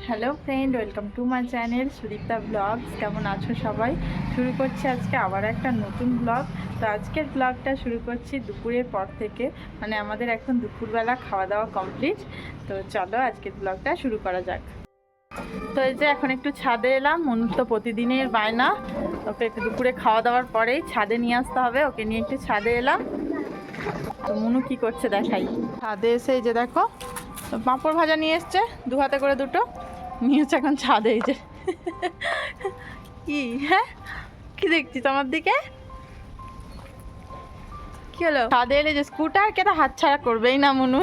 Hello friend, welcome to my channel Sudipta blogs. কেমন আছো সবাই? শুরু করছি আজকে আবার একটা নতুন ব্লগ। তো আজকের ব্লগটা শুরু করছি দুপুরের পর থেকে, মানে আমাদের এখন দুপুরবেলা খাওয়া দাওয়া কমপ্লিট। তো চলো আজকের ব্লগটা শুরু করা যাক। তো এই যে এখন একটু ছাদে এলাম। মনুর তো প্রতিদিনের বায়না, ওকে একটু দুপুরে খাওয়া দাওয়ার পরেই ছাদে নিয়ে আসতে হবে। ওকে নিয়ে একটু ছাদে এলাম। তো মনু কি করছে দেখাই। ছাদে এসে এই যে দেখো পাঁপড় ভাজা নিয়ে এসছে, দু হাতে করে দুটো নিয়েছে এখন ছাদে। এই যে কি, হ্যাঁ কি দেখছি তোমার দিকে? কি হলো? ছাদে এলে যে স্কুটার কে তো হাত ছাড়া করবেই না মনু,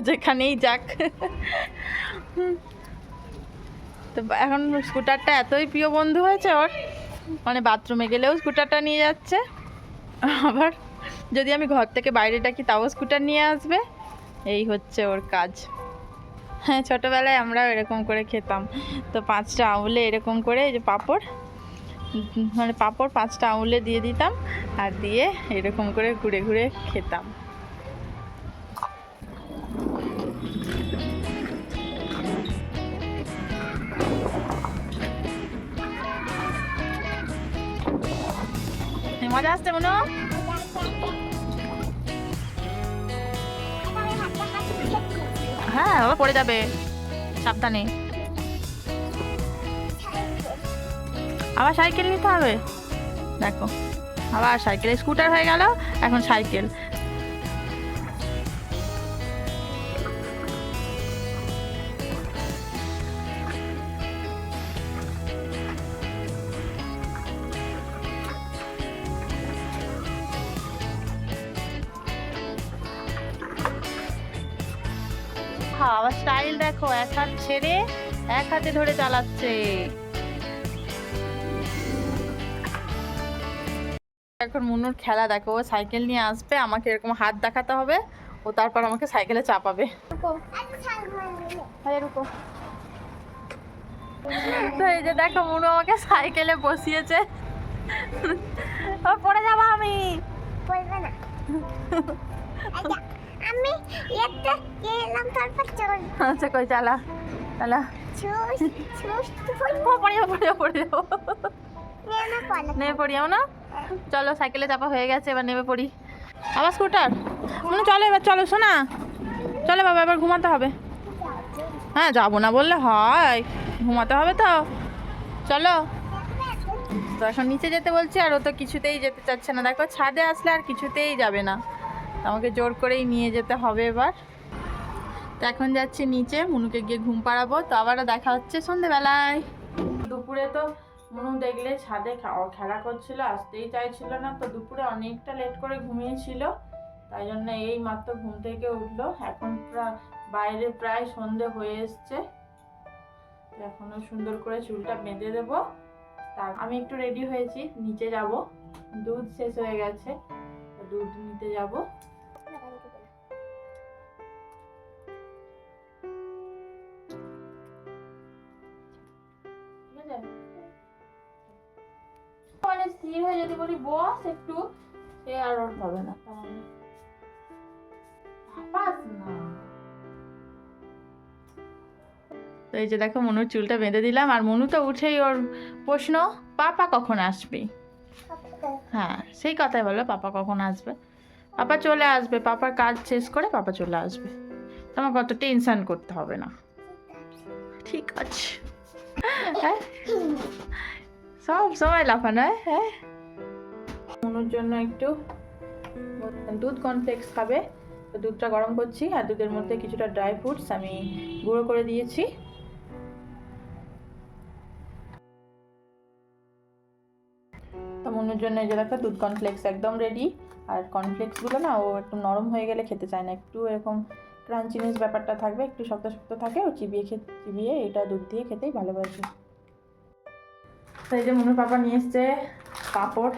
যেখানেই যাক। তো এখন স্কুটারটা এতই প্রিয় বন্ধু হয়েছে ওর, মানে বাথরুমে গেলেও স্কুটারটা নিয়ে যাচ্ছে, আবার যদি আমি ঘর থেকে বাইরে ডাকি তাও স্কুটার নিয়ে আসবে। এই হচ্ছে ওর কাজ। হ্যাঁ, ছোটোবেলায় আমরা এরকম করে খেতাম। তো 5টা আঙুলে এরকম করে এই যে পাঁপড়, মানে পাঁপড় 5টা আঙুলে দিয়ে দিতাম আর দিয়ে এরকম করে ঘুরে ঘুরে খেতাম। মজা আসছে মনে? হ্যাঁ, বাবা পড়ে যাবে, সাবধানে। আবার সাইকেল নিতে হবে, দেখো আবার সাইকেল, স্কুটার হয়ে গেল এখন সাইকেল। আবার স্টাইল দেখো, এক হাত ছেড়ে এক হাতে ধরে চালাচ্ছে। এখন মুনুর খেলা দেখো, ও সাইকেল নিয়ে আসবে, আমাকে এরকম হাত দেখাতে হবে, ও তারপর আমাকে সাইকেলে চাপাবে। তো এই যে দেখো মুনু আমাকে সাইকেলে বসিয়েছে। ও পড়ে যাবো আমি। বলবে না। আমি একটা গেলাম তারপর চল। আচ্ছা কই চালা চালা। ছুস ছুস পড়ে যাবো। নেমে পড়ি না? চলো সাইকেলে চাপা হয়ে গেছে, এবার নেমে পড়ি। আবার স্কুটার মনে, চলো এবার চলো শোনা, চলো বাবা এবার ঘুমাতে হবে। হ্যাঁ যাবো না বললে হয়, ঘুমাতে হবে তো, চলো। তো এখন নিচে যেতে বলছি আর ও তো কিছুতেই যেতে চাচ্ছে না। দেখো ছাদে আসলে আর কিছুতেই যাবে না, আমাকে জোর করেই নিয়ে যেতে হবে এবার। তো এখন যাচ্ছি নিচে, মুনুকে গিয়ে ঘুম পাড়াবো। তো আবারও দেখা হচ্ছে সন্ধেবেলায়। দুপুরে তো মুনু দেখলে ছাদে খেলা করছিল, আসতেই চাইছিল না। তো দুপুরে অনেকটা লেট করে ঘুমিয়েছিল, তাই জন্য এই মাত্র ঘুম থেকে উঠলো। এখন বাইরে প্রায় সন্ধে হয়ে এসছে। এখনো সুন্দর করে চুলটা বেঁধে দেবো। তার আমি একটু রেডি হয়েছি, নিচে যাব, দুধ শেষ হয়ে গেছে, দুধ নিতে যাব। মানে স্থির হয়ে যদি বলি বস একটু, সে আর ওর হবে না। তো এই যে দেখো মনুর চুলটা বেঁধে দিলাম, আর মনু তো উঠেই ওর প্রশ্ন, পাপা কখন আসবে? হ্যাঁ সেই কথাই বলো, পাপা কখন আসবে? পাপা চলে আসবে, পাপার কাজ শেষ করে পাপা চলে আসবে, তোমাকে অত টেনশন করতে হবে না, ঠিক আছে? হ্যাঁ সব সময় লাফানো, হ্যাঁ। মনুর জন্য একটু দুধ কর্নফ্লেক্স খাবে, তো দুধটা গরম করছি, আর দুধের মধ্যে কিছুটা ড্রাই ফ্রুটস আমি গুঁড়ো করে দিয়েছি। তো মনুর জন্য এই যে দেখো দুধ কর্নফ্লেক্স একদম রেডি। আর কর্নফ্লেক্সগুলো না ও একটু নরম হয়ে গেলে খেতে চায় না, একটু এরকম ক্রাঞ্চিনেস ব্যাপারটা থাকবে, একটু শক্ত শক্ত থাকে, ও চিবিয়ে এটা দুধ দিয়ে খেতেই ভালোবাসে। তো এই যে মনুর পাপা নিয়ে এসছে পাঁপড়,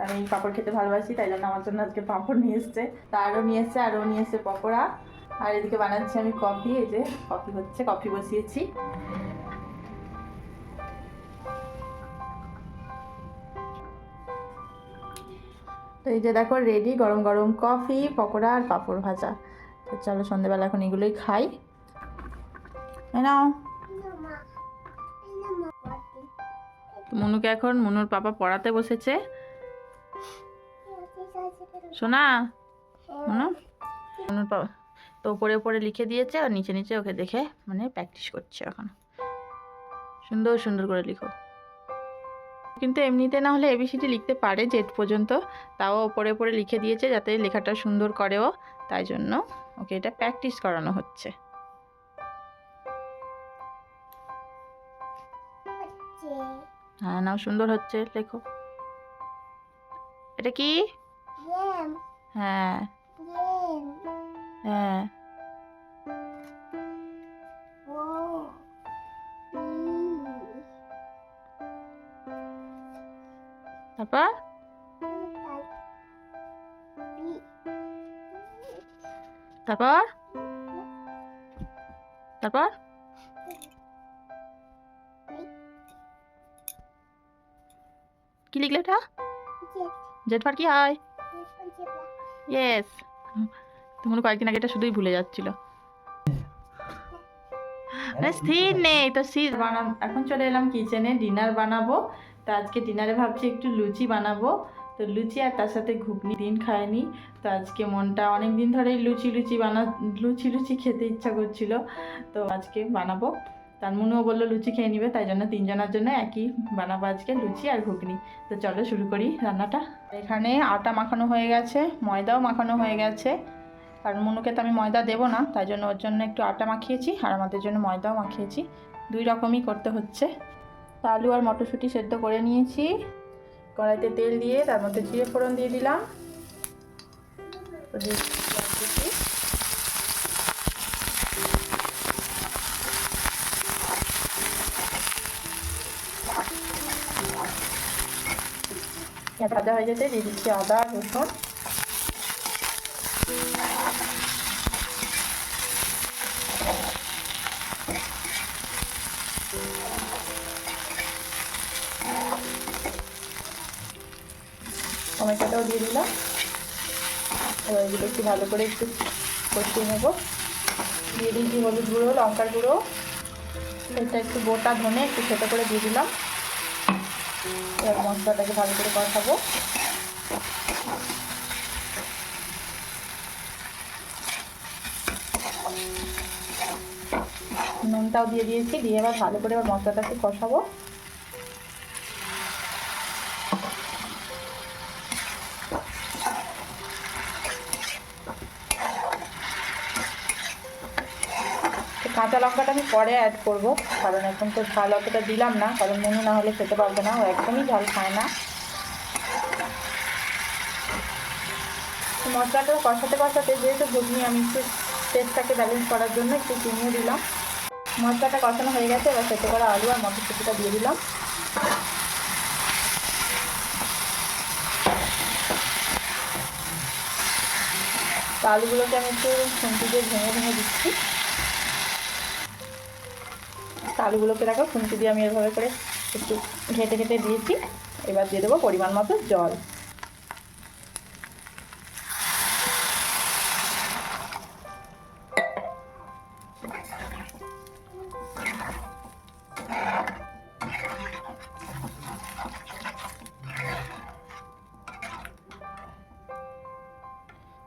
আমি পাঁপড় খেতে ভালোবাসি, তাই জন্য আমার জন্য আজকে পাঁপড় নিয়ে এসছে। তারও নিয়ে এসছে, আরও নিয়ে এসছে পকোড়া। আর এদিকে বানাচ্ছি আমি কফি, এই যে কফি হচ্ছে, কফি বসিয়েছি। তো এই যে দেখো রেডি গরম গরম কফি, পকোড়া আর পাঁপড় ভাজা। তো চলো সন্ধ্যেবেলা এখন এগুলোই খাই। নাও মনুকে এখন মনুর পাপা পড়াতে বসেছে। শোনা মনু, মনুর পাপা তো উপরে উপরে লিখে দিয়েছে আর নিচে নিচে ওকে দেখে মানে প্র্যাকটিস করছে এখন। সুন্দর সুন্দর করে লিখো। কিন্তু এমনিতে না হলে এবিসিডি লিখতে পারে জেড পর্যন্ত, তাও ওপরে উপরে লিখে দিয়েছে যাতে লেখাটা সুন্দর করেও, তাই জন্য ওকে এটা প্র্যাকটিস করানো হচ্ছে। হ্যাঁ নাও, সুন্দর হচ্ছে, লেখো। এটা কি? হ্যাঁ হ্যাঁ। তারপর তারপর তারপর কি লিখলে এটা? জেড ফর কি হয়? ইয়েস। তোমার কয়েকদিন আগে এটা শুধুই ভুলে যাচ্ছিল। স্থির নেই তো স্থির বানাবো। এখন চলে এলাম কিচেনে, ডিনার বানাবো। তো আজকে ডিনারে ভাবছি একটু লুচি বানাবো। তো লুচি আর তার সাথে ঘুগনি, দিন খাইনি। তো আজকে মনটা অনেক দিন ধরেই লুচি খেতে ইচ্ছা করছিল, তো আজকে বানাবো। তার মনুও বললো লুচি খেয়ে নিবে, তাই জন্য তিনজনের জন্য একই বানাবো আজকে, লুচি আর ঘুগনি। তো চলো শুরু করি রান্নাটা। এখানে আটা মাখানো হয়ে গেছে, ময়দাও মাখানো হয়ে গেছে। কারণ মনুকে তো আমি ময়দা দেবো না, তাই জন্য ওর জন্য একটু আটা মাখিয়েছি আর আমাদের জন্য ময়দাও মাখিয়েছি। দুই রকমই করতে হচ্ছে। তো আলু আর মটরশুঁটি সেদ্ধ করে নিয়েছি। কড়াইতে তেল দিয়ে তার মধ্যে জিরে ফোড়ন দিয়ে দিলাম। ভাজা হয়ে যেতে দিয়ে দিচ্ছি আদা রসুন। টমেটোটাও দিয়ে দিলাম। এবার এগুলো একটু ভালো করে একটু কষিয়ে নেব। দিয়ে দিয়েছি হলুদ গুঁড়ো, লঙ্কার গুঁড়ো, এটা একটু গোটা ধনে একটু ছোটো করে দিয়ে দিলাম। এবার মশলাটাকে ভালো করে কষাবো। নুনটাও দিয়ে দিয়েছি, দিয়ে এবার ভালো করে এবার মশলাটাকে কষাবো। কাঁচা লঙ্কাটা আমি পরে অ্যাড করবো, কারণ এখন তো ঝাল অতটা দিলাম না, কারণ মনু না হলে খেতে পারবে না, ও একদমই ঝাল খায় না। মশলাটা কষাতে কষাতে যেহেতু ঘুগনি, আমি একটু টেস্টটাকে ব্যালেন্স করার জন্য একটু চিনিও দিলাম। মশলাটা কষানো হয়ে গেছে, এবার সেদ্ধ করা আলু আর মটরশুঁটিটা দিয়ে দিলাম। তো আলুগুলোকে আমি একটু খুন্তি দিয়ে ভেঙে ভেঙে দিচ্ছি। আলুগুলোকে দেখো খুন্তি দিয়ে আমি এভাবে করে একটু ঘেটে ঘেটে দিয়েছি। এবার দিয়ে দেবো পরিমাণ মতো জল।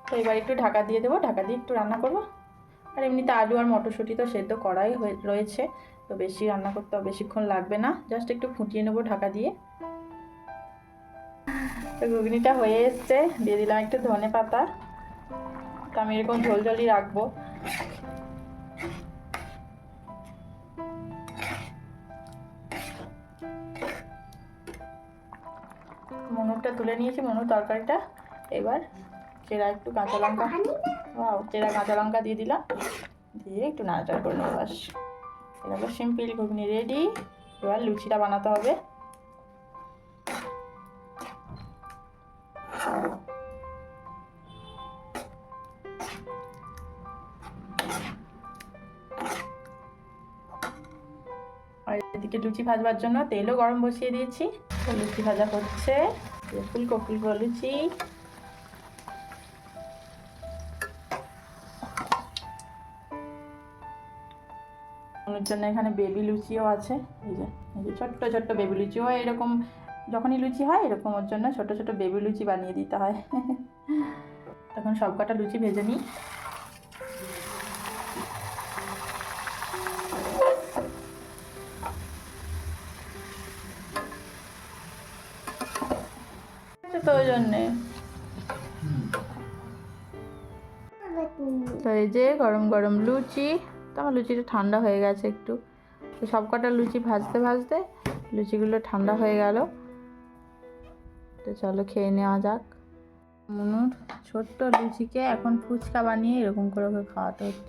তো এবার একটু ঢাকা দিয়ে দেবো, ঢাকা দিয়ে একটু রান্না করবো। আর এমনিতে আলু আর মটরশুঁটি তো সেদ্ধ করাই রয়েছে, তো বেশি রান্না করতে বেশিক্ষণ লাগবে না, জাস্ট একটু ফুটিয়ে নেবো ঢাকা দিয়ে। তো ঘুগনিটা হয়ে এসছে, দিয়ে দিলাম একটু ধনে পাতা। তো আমি এরকম ঝোল ঝোলই রাখবো। মনুরটা তুলে নিয়েছি, মনুর তরকারিটা। এবার চেরা একটু কাঁচা লঙ্কা, চেরা কাঁচা লঙ্কা দিয়ে দিলাম, দিয়ে একটু নাড়াচাড়া করে নেবো। বাস, এবার সিম্পল ঘুগনি রেডি। এবার লুচিটা বানাতে হবে। আর এদিকে লুচি ভাজবার জন্য তেলও গরম বসিয়ে দিয়েছি। লুচি ভাজা হচ্ছে, ফুলকো ফুলকো লুচি। মনুর জন্য এখানে বেবি লুচিও আছে, এই যে ছোট্ট ছোট্ট বেবি লুচি। ও এরকম যখনই লুচি হয় এরকম ওর জন্য ছোট ছোট বেবি লুচি বানিয়ে দিতে হয়। তখন সব কটা লুচি ভেজে নিই। তো ওই জন্যে তো এই যে গরম গরম লুচি। তো আমার লুচিটা ঠান্ডা হয়ে গেছে একটু, তো সব কটা লুচি ভাজতে ভাজতে লুচিগুলো ঠান্ডা হয়ে গেল। তো চলো খেয়ে নেওয়া যাক। মনুর ছোট্ট লুচিকে এখন ফুচকা বানিয়ে এরকম করে ওকে খাওয়াতে হচ্ছে।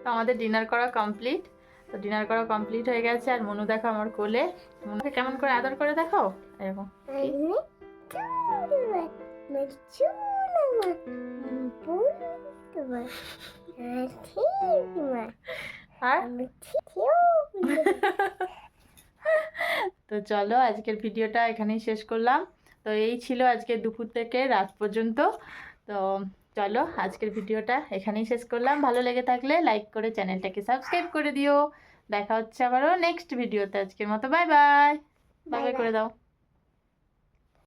তো আমাদের ডিনার করা কমপ্লিট। তো ডিনার করা কমপ্লিট হয়ে গেছে, আর মনু দেখো আমার কোলে। মনুকে কেমন করে আদর করে দেখাও, এরকম। আর তো চলো আজকের ভিডিওটা এখানেই শেষ করলাম। তো এই ছিল আজকে দুপুর থেকে রাত পর্যন্ত। তো চলো আজকের ভিডিওটা এখানেই শেষ করলাম। ভালো লেগে থাকলে লাইক করে চ্যানেলটাকে সাবস্ক্রাইব করে দিও। দেখা হচ্ছে আবারও নেক্সট ভিডিওতে। আজকের মতো বাই বাই। বাই বাই করে দাও।